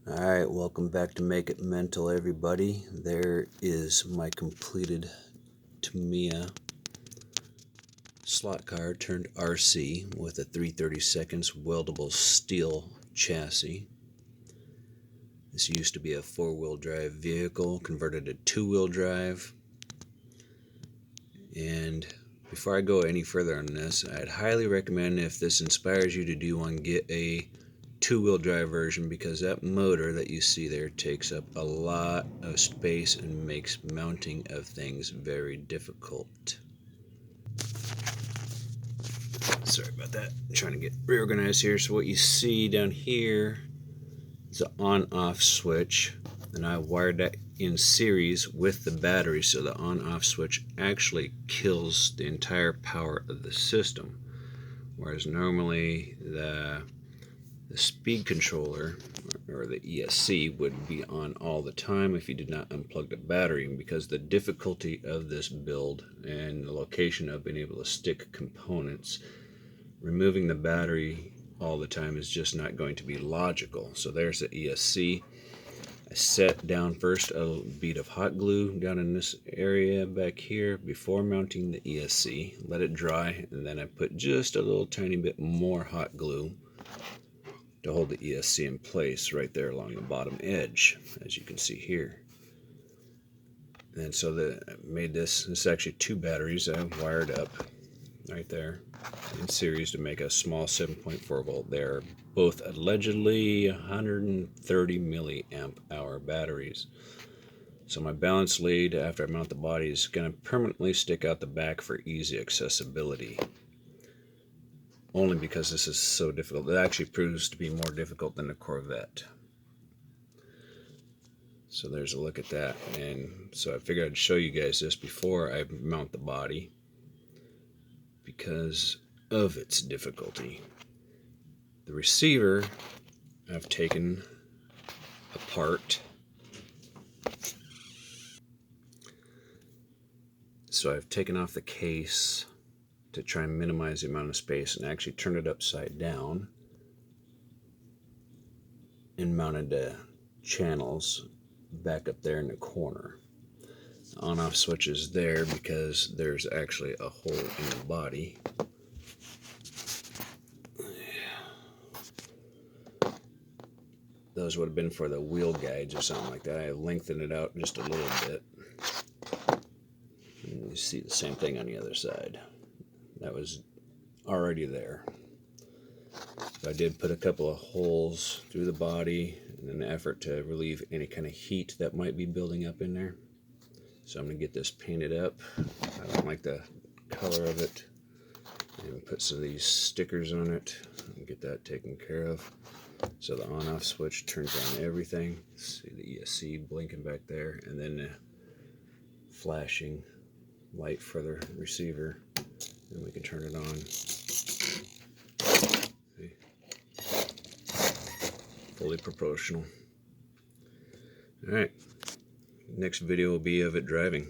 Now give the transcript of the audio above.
Alright, welcome back to Make It Mental, everybody. There is my completed Tamiya slot car turned RC with a 3/32 weldable steel chassis. This used to be a four-wheel drive vehicle converted to two-wheel drive. And before I go any further on this, I'd highly recommend, if this inspires you to do one, get a two-wheel drive version, because that motor that you see there takes up a lot of space and makes mounting of things very difficult. Sorry about that. I'm trying to get reorganized here. So what you see down here is an on-off switch, and I wired that in series with the battery, so the on-off switch actually kills the entire power of the system, whereas normally the speed controller, or the ESC, would be on all the time if you did not unplug the battery. And because the difficulty of this build and the location of being able to stick components, removing the battery all the time is just not going to be logical. So there's the ESC. I set down first a bead of hot glue down in this area back here before mounting the ESC. Let it dry, and then I put just a little tiny bit more hot glue to hold the ESC in place right there along the bottom edge, as you can see here. And so I made this is actually two batteries I wired up right there in series to make a small 7.4 volt. They're both allegedly 130 milliamp hour batteries. So my balance lead, after I mount the body, is going to permanently stick out the back for easy accessibility. Only because this is so difficult. It actually proves to be more difficult than the Corvette. So there's a look at that. And so I figured I'd show you guys this before I mount the body, because of its difficulty. The receiver I've taken apart. So I've taken off the case to try and minimize the amount of space, and actually turned it upside down and mounted the channels back up there in the corner. The on-off switch is there because there's actually a hole in the body. Those would have been for the wheel guides or something like that. I lengthened it out just a little bit. And you see the same thing on the other side. That was already there. So I did put a couple of holes through the body in an effort to relieve any kind of heat that might be building up in there. So I'm going to get this painted up. I don't like the color of it. And put some of these stickers on it and get that taken care of. So the on-off switch turns on everything. See the ESC blinking back there, and then the flashing light for the receiver. And we can turn it on. See? Fully proportional. Alright, next video will be of it driving.